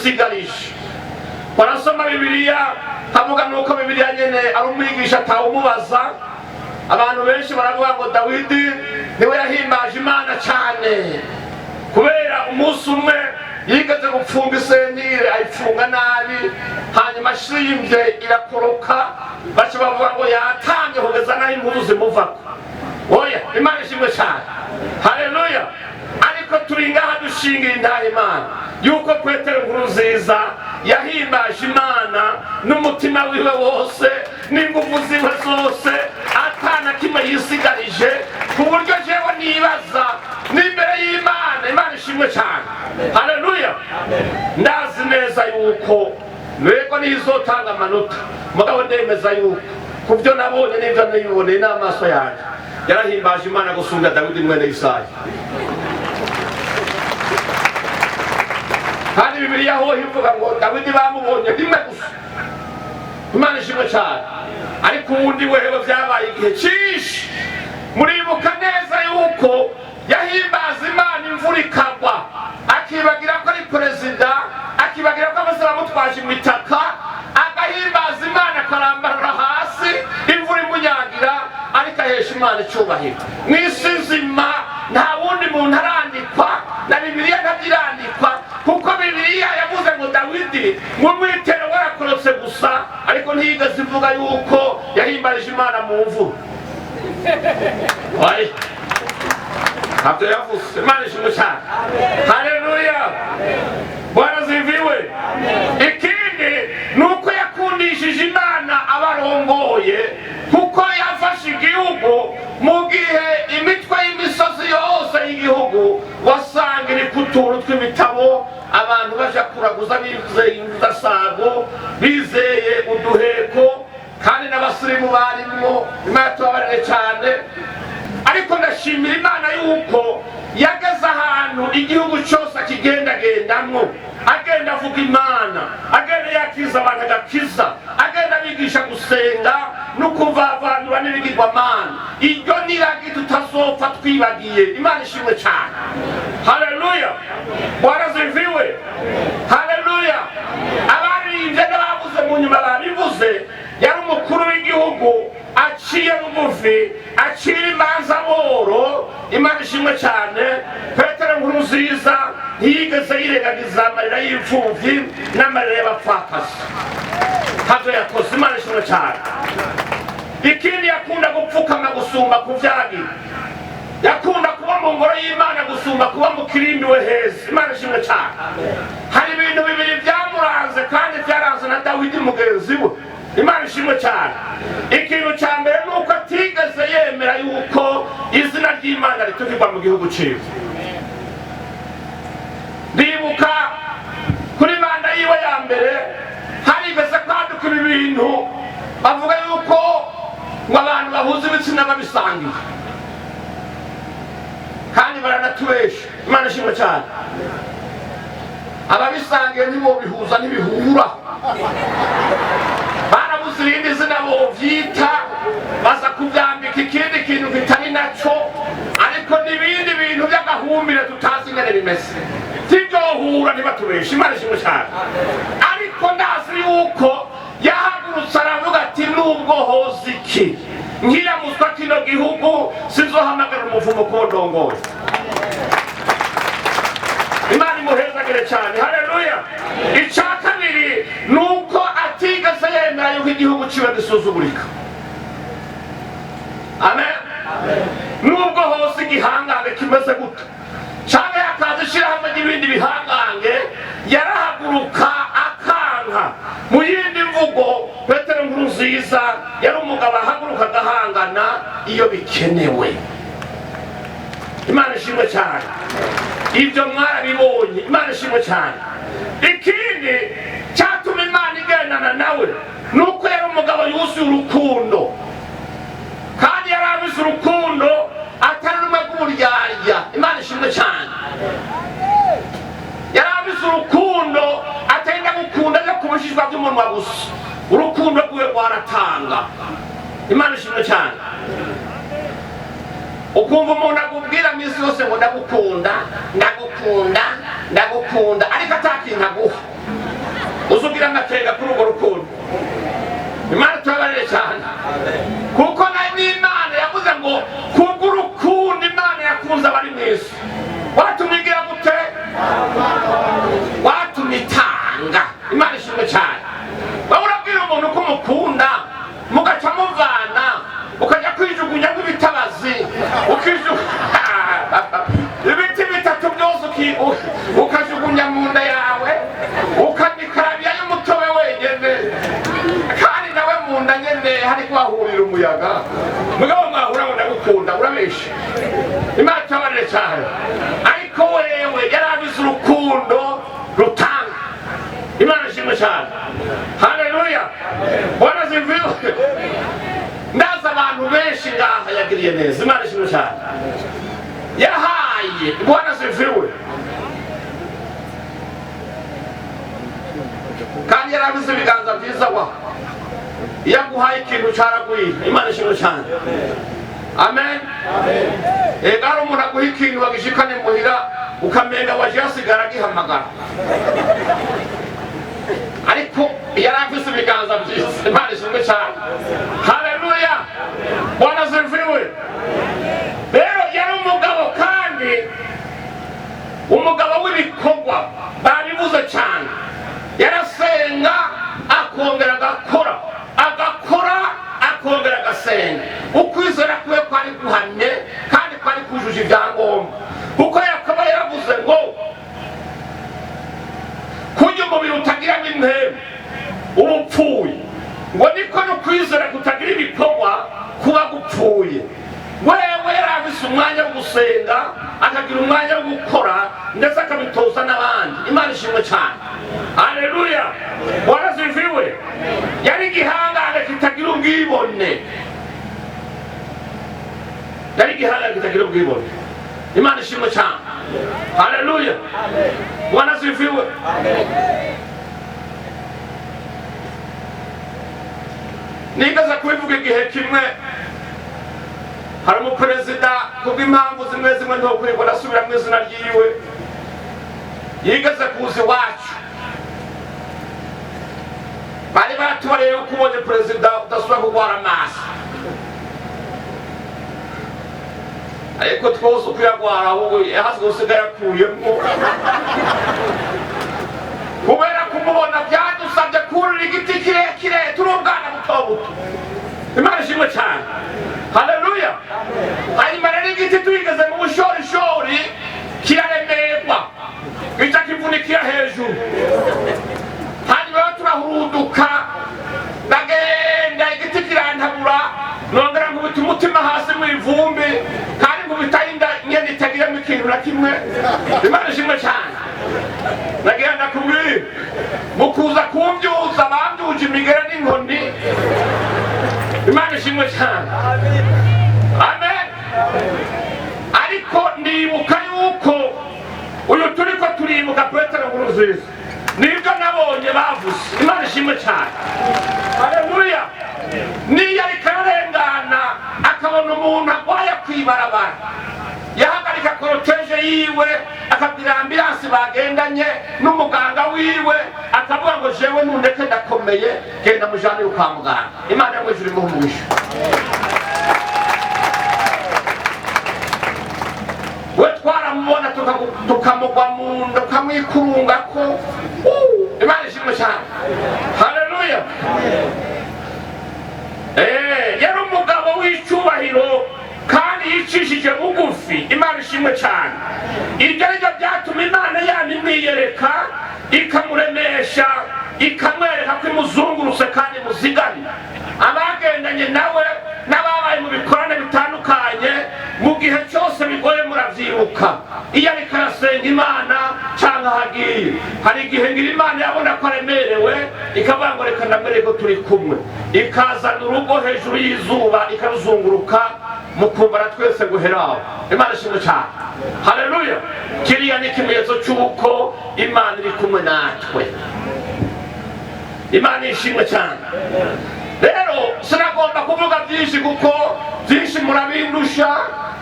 yisigarije. Barasoma Bibiliya havuga nuko Bibiliya nyene ari umwigisha atawumubaza. Abantu benshi baravuga ngo Dawidi niwe yahimbaje Imana cyane kubera umunsi umwe yigeze gupfunga isentire ayifunga nabi, hanyuma ashimvye irakoroka, baca bavuga ngo yatange kugeza naho impuzu zimuvako. Oya, Imana ishimwe cyane, haleluya. Ariko turi ngaha dushingira intahe Imana yuko Petero Nkurunziza yahimbaje Imana n'umutima wiwe wose n'ingufu ziwe zose, atana kimwe yisigarije, ku buryo jewe nibaza n'imbere y'Imana. Imana ishimwe cyane, haleluya. Ndazi neza yuko nwego nizotanga amanota, mugabo ndemeza yuko kuvyo nabonye n'ivyo niboneye n'amaso yanjye yarahimbaje Imana gusumba Dawidi mwene Isaya. Kandi Bibiliya ho ivuga ngo Dawidi bamubonye rimwe gusa. Imana ishimwe cyane. Ariko ubundi wewe vyabaye igihe cyinshi. Muribuka neza yuko yahimbaza Imana imvura ikagwa, akibagira ko ari perezida, akibagira ko abose bamutwaje imitaka, agahimbaza Imana akarambarara hasi, imvura imunyagira, ariko ahesha Imana icyubahiro. Mw'isi nzima nta wundi muntu arandikwa, na Bibiliya ntabyirandikwa, kuko Bibiliya yavuze ngo Dawidi mu mwitero warakorotse gusa, ariko ntiyigeze ivuga yuko yahimbarije Imana mu mvura. Oya, ntabyo yavuze. Imana ishimwe cyane, haleluya. Bwana ziviwe. Ikindi nuko yakundishije Imana abarongoye, kuko yafashe igihugu mu gihe imitwe y'imisozi yose y'igihugu wasanga iri kutuntu tw'ibitabo, abantu baja kuraguza bizeye indasago, bizeye uduheko, kandi n'abasirimu barimo. Imana tubabarire cyane. Ariko ndashimira Imana yuko yageze ahantu igihugu cyose akigendagendamwo, agenda avuga Imana, agenda yakiza abantu agakiza, agenda abigisha gusenga no kuvavanura n'ibigirwamana. Iryo niragi tutazopfa twibagiye. Imana ishimwe cyane, haleluya. Bwana ziviwe, haleluya. Abaririmbye n'abavuze mu nyuma babivuze, yari umukuru w'igihugu aciye bugufi, acira imanza boro. Imana ishimwe cyane. Petero Nkurunziza ntiyigeze yirengagiza amarira y'imfuvyi n'amarira y'abapfakazi, ntavyo yakoze. Imana ishimwe cyane. Ikindi yakunda gupfukama gusumba kuvyagira, yakunda kuba mu ngoro y'Imana gusumba kuba mu kirimbi we heza. Imana ishimwe cyane. Hari ibintu bibiri byamuranze kandi byaranze na Dawidi mugenzi we. Imana ishimwe cyane. Ikintu cya mbere nuko atigeze yemera yuko izina ry'Imana rituvigwa mu gihugu cyiwe. Ndibuka kuri manda yiwe ya mbere harigeze kwaduka ibintu bavuga yuko ngo abantu bahuza ibitsina babisangiye, kandi baranatubesha. Imana ishimwe cyane. Ababisangiye ntibobihuza ntibihura, barabuze irindi zina bovyita, baza kubyambika ikindi kintu kitari naco, ariko n'ibindi bintu by'agahumbire tutazi ingene bimeze, sibyohura ntibatubesha. Imana ishimwe cyane. Ariko ndazi yuko yahagurutse aravuga ati nubwo hoza iki nkiramuswa kino gihugu sinzohamagara umuvumo kondongoye. Imana imuhezagire cyane, haleluya. Icya kabiri nuko atigeze yemera yuko igihugu ciwe gisuzugurika. Amen. Nubwo hose igihangange kimeze gute, cyane yakaza ishirahamwe n'ibindi bihangange, yarahaguruka akanka. Mu yindi mvugo, Petero Nkurunziza yari umugabo ahaguruka agahangana iyo bikenewe. Imana ishimwe cyane. Ibyo mwarabibonye. Imana ishimwe cyane. Ikindi cyatuma Imana igendana nawe nuko yari umugabo yuzuye urukundo, kandi yari abize urukundo atari rumwe rw'uburyarya. Imana ishimwe cyane. Yari abize urukundo atenda gukunda no kubishishwa by'umunwa gusa. Urukundo rwiwe rwaratanga. Imana ishimwe cyane. Ukumva umuntu akubwira misi yose ngo ndagukunda, ndagukunda, ndagukunda, ariko atakintu aguha. ukajugunya mu nda yawe ukanikarabya y'umutobe wenyene kandi nawe mu nda nyene hari kuhahurira umuyaga mugabo mwahura ngo ndagukunda urabeshe Imana tabarire cyane ariko wewe yarabize urukundo rutanga Imana ishimwe cyane haleluya Bwana ziviwe ndaza abantu benshi ngaha yagiriye neza Imana ishimwe cyane yahaye Bwana ziviwe kandi yarabize ibiganza byiza wa yaguhaye ikintu cyaragwiye Imana ishimwe cyane amen egaro umuntu aguha ikintu bagishikane muhira ukamenga waje yasigara gihamagara ariko yarafise ibiganza byiza Imana ishimwe cyane haleluya Bwana ziviwe rero yari umugabo kandi umugabo w'ibikorwa babivuze cyane yarasenga akongera agakora akongera agasenga ukwizera kwe kwari guhamye kandi kwari kujuje ibyangombwa kuko yakaba yaravuze ngo kurya umubiri utagiramo impemu uba upfuye ngo niko no kwizera kutagira ibikorwa kuba gupfuye wewe yarafise umwanya wo gusenga akagira umwanya wo gukora ndetse akabitoza n'abandi Imana ishimwe cyane haleluya Bwana ziviwe yari igihangane kitagira ubwibone Imana ishimwe cyane haleluya Bwana ziviwe nigaza kubivuga igihe kimwe hari umuperezida kubw'impamvu zimwe zimwe ntokwirwa ndasubira mu izina ryiwe yigeze kuza iwacu bari batubareye yuko ubonye perezida udasubira kurwara amaso ariko twose ukuyagwara ahubwo yahazwe usigaye yakuyemo kubera kumubona byadusabye kurira igiti kirekire turi ubwana buto buto Imana ishimwe cyane haleluya hanyuma rero igiti tuyigeze mu bushorishori kiraremerwa gica kivunikira hejuru hanyuma turahuruduka ndagenda igiti kirantabura nongera nkubita umutima hasi mu ivumbi kandi nkubita inda nyene itagiramo ikintu na kimwe Imana ishimwe cyane nagenda kubwira mu kuza kumbyuza bambyuje imigera n'inkoni Imana ishimwe cyane amen ariko ndibuka yuko uyu turiko turibuka Petero Nkurunziza nibyo nabonye bavuze Imana ishimwe cyane haleluya niyo ariko ararengana akabona umuntu agwaye kwibarabara yahagarika koroteje yiwe akabwira ambilansi bagendanye n'umuganga wiwe akavuga ngo jewe ntundeke ndakomeye genda mujane kwa muganga Imana yamwijuru imuhumurisha we twaramubona tukamugwa mu nda tukamwikurunga ko Imana ishimwe cyane haleluya yari umugabo w'icyubahiro kandi yicishije bugufi Imana ishimwe cyane ibyo aribyo byatuma Imana yamimwiyereka ikamuremesha ikamwereka ko imuzungurutse kandi muziganye abagendanye nawe n'ababaye mu bikorane bitandukanye mu gihe cyose bigoye muravyibuka iyo ariko arasenga Imana cyangwa hagiye hari igihe ngira Imana yabona ko aremerewe ikavuga ngo reka ndamwereke ko turi kumwe ikazana urugo hejuru y'izuba ikaruzunguruka mukumbara twese guheraho Imana ishimwe cyane haleluya kiriya ni ikimenyetso cy'uko Imana iri kumwe natwe Imana ishimwe cyane rero sinagomba kuvuga byinshi kuko byinshi murabindusha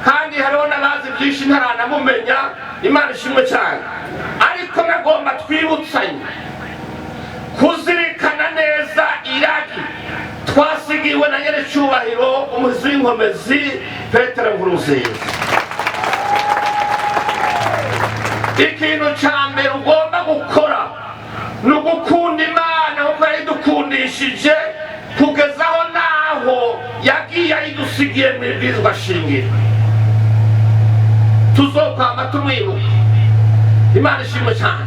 kandi hariho n'abazi byinshi ntaranamumenya Imana ishimwe cyane ariko nagomba twibutsanye kuzirikana neza iragi twasigiwe na nyerecyubahiro umuzi w'inkomezi Petero Nkurunziza ikintu cya mbere ugomba gukora ni ugukunda Imana kuko yayidukundishije kugezaho naho yagiye ayidusigiye mu ibwirizwa shingiro tuzokwama tumwibuka Imana ishimwe cyane.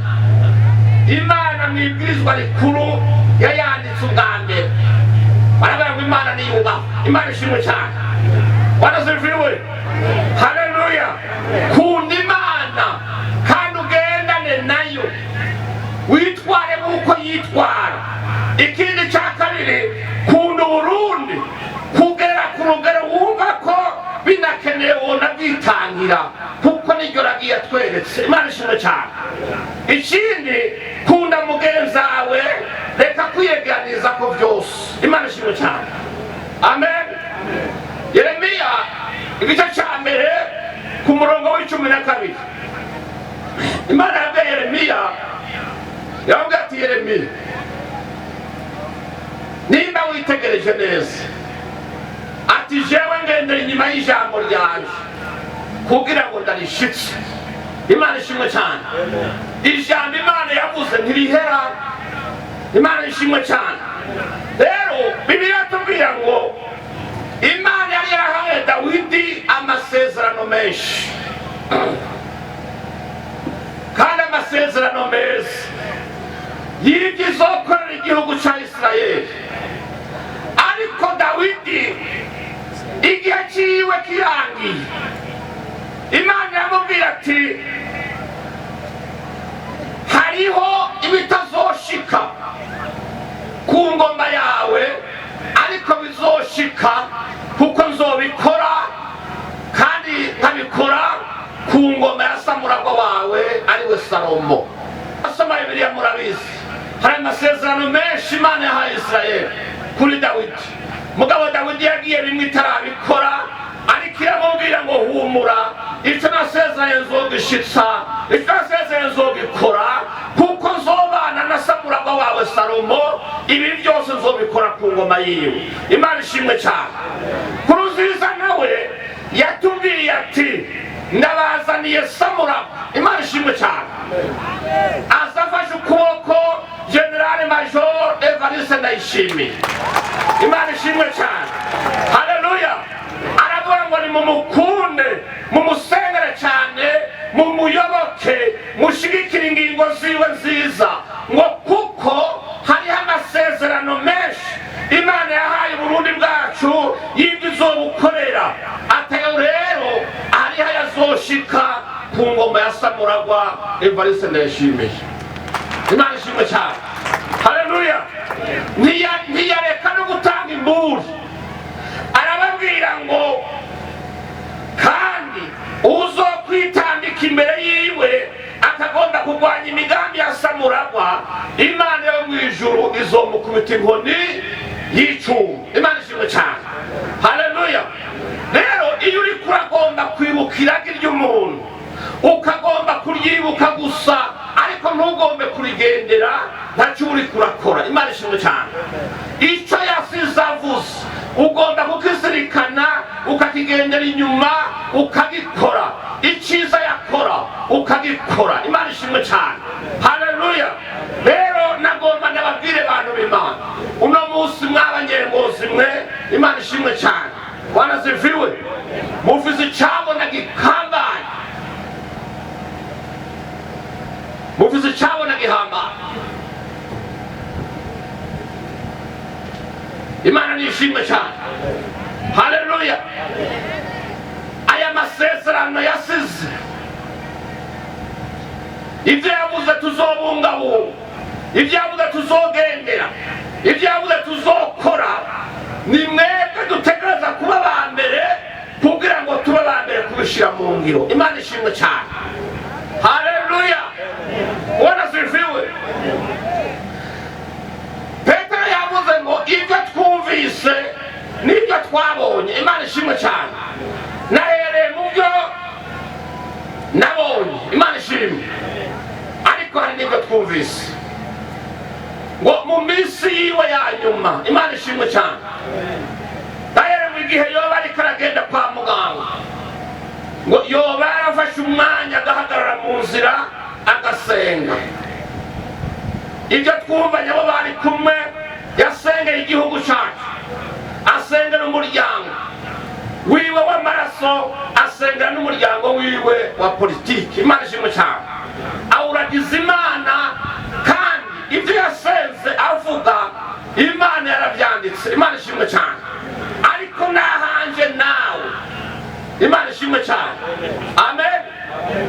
Imana mwibwirizwa rikuru yayanditse ubwa mbere baravuga ngo Imana niyubaha. Imana ishimwe cyane. Wanaziviwe. Haleluya. Kunda Imana kandi ugendane nayo, witware nk'uko yitwara. Ikindi cya kabiri, kunda Uburundi kugera ku rugero wumva ko binakeneye wona bwitangira kuko niryo ragiye atweretse. Imana ishimwe cyane. Ikindi, kunda mugenzi wawe, reka kwiyeganiza ko byose. Imana ishimwe cyane. Amen. Yeremiya igice cya mbere ku murongo w'12. Imana yabwiye Yeremiya, yabwiye ati Yeremiya, nimba witegereje neza, ati jewe ngendera inyuma y'ijambo ryanjye kugira ngo ndarishitse. Imana ishimwe cyane. Ijambo Imana yavuze ntirihera. Imana ishimwe cyane. Rero Bibiliya tubwira ngo Imana yari yarahaye Dawidi amasezerano menshi kandi amasezerano meza y'ibyo izokorera igihugu cya Isirayeli. Ariko Dawidi igihe cyiwe kirangiye, Imana yamubwira ati hariho ibitazoshika ku ngoma yawe, ariko bizoshika kuko nzobikora kandi nkabikora ku ngoma ya samuragwa wawe ariwe Salomo. Asoma Bibiliya murabizi, hari amasezerano menshi Imana yahaye Isirayeli kuri Dawidi. Mugabo Dawidi yagiye bimwe itarabikora, ariko iramubwira ngo humura, icyo nasezeranye nzogishitsa, icyo nasezeranye nzogikora kuko nzobana na samuragwa wawe Salomo, ibi byose nzobikora ku ngoma yiwe. Imana ishimwe cyane. Nkurunziza nawe yatubwiye ati ndabazaniye samuragwa. Imana ishimwe cyane. Azafashe ukuboko General Major Evariste Ndayishimiye. Imana ishimwe cyane. Haleluya. Aravuga ngo ni mumukunde, mumusengere cyane, mumuyoboke, mushigikire ingingo ziwe nziza, ngo kuko hariho amasezerano menshi Imana yahaye Burundi bwacu y'ibyo izobukorera. Atayo rero hariho yazoshika ku ngoma ya samuragwa Evariste Ndayishimiye. Imana ishimwe cyane. Haleluya. Ntiyareka no gutanga imburi. Arababwira ngo kandi uzokwitambika imbere yiwe akagomba kurwanya imigambi ya samuragwa, Imana yo mu ijuru izomukubita inkoni y'icyuma. Imana ishimwe cyane. Haleluya. Rero iyo uri kuragomba kwibukira iry'umuntu, ukagomba kuryibuka gusa ariko ntugombe kurigendera, ntacyo uri kurakora. Imana ishimwe cyane. Icyo yasize avuze ugomba kukizirikana, ukakigendera inyuma, ukagikora. Icyiza yakora ukagikora. Imana ishimwe cyane. Haleluya. Rero nagomba nababwire abantu b'Imana, uno munsi mwabanyengozi mwe, Imana ishimwe cyane. Wanaziviwe. Mufize icyabona gihambaye, mufize icyabona gihambaye. Imana nishimwe cyane. Haleluya. Aya masezerano yasize, ibyo yavuze tuzobungabunga, ibyo yavuze tuzogendera, ibyo yavuze tuzokora, ni mwebwe dutegereza kuba ba mbere kugira ngo tube ba mbere kubishyira mu ngiro. Imana ishimwe cyane. Haleluya. Wanaziviwe. Petero yavuze ngo ibyo twumvise n'ibyo twabonye. Imana ishimwe cyane. Nahereye mu byo nabonye. Imana ishimwe. Ariko hari n'ibyo twumvise ngo mu minsi yiwe ya nyuma. Imana ishimwe cyane. Nahereye mu gihe yoba ariko aragenda kwa muganga, ngo yoba yarafashe umwanya agahagarara mu nzira agasenga. Ibyo twumvanye abo bari kumwe, yasengeye igihugu cyacu, asengera umuryango wiwe w'amaraso, asengera n'umuryango wiwe wa politiki. Imana ishimwe cyane. awuragiza Imana kandi ibyo yasenze avuga Imana yarabyanditse. Imana ishimwe cyane. Ariko nahanje nawe Imana ishimwe cyane. Amen.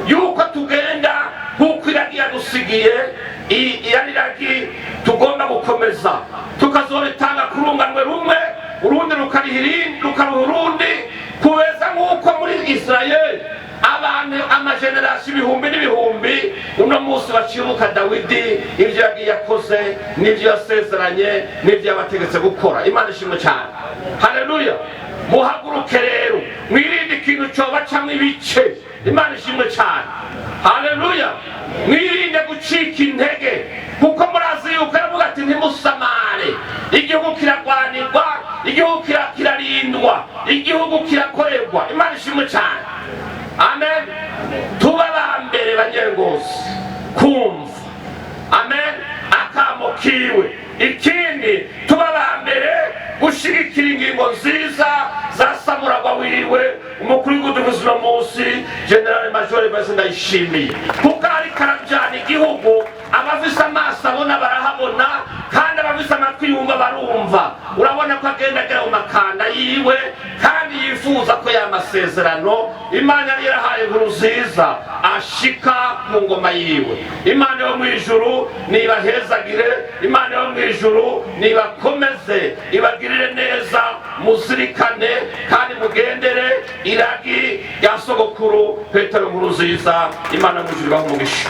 Yuko tugenda nkuko iragi yadusigiye, iragi tugomba gukomeza tukazoritanga kurunganwe rumwe, urundi rukaruha urundi, kubeza nkuko muri Israeli abantu amagenerasi ibihumbi n'ibihumbi uno munsi bacibuka Dawidi ibyo yagiye yakoze n'ibyo yasezeranye n'ibyo yabategetse gukora. Imana ishimwe cyane. Haleluya. Muhaguruke rero mwirinde ikintu cyobacamwe ibice. Imana ishimwe cyane. Haleluya. Mwirinde gucika intege kuko murazi yuko yavuga ati ntimusamare. Igihugu kiragwanirwa, igihugu kirarindwa, igihugu kirakorerwa. Imana ishimwe cyane. Amen. Tuba bambere banyengozi kumva. Amen. Akamo kiwe. Ikindi tuba bambere gushigikira ingingo nziza za samuragwa wiwe umukuru w'igihugu uno munsi General Major Base Ndayishimiye, kuko ari karajana igihugu abafise amaso abona barahabona kandi abafise amatwi yumva barumva. Urabona ko agenda agera mu makanda yiwe kandi yifuza ko yamasezerano Imana yari yarahaye Nkurunziza ashika mu ngoma yiwe. Imana yo mwijuru nibahezagire, Imana yo mwijuru nibakomeze ibagirire neza, muzirikane kandi mugendere iragi rya sogokuru Petero Nkurunziza. Imana mwijuru bahe umugisha.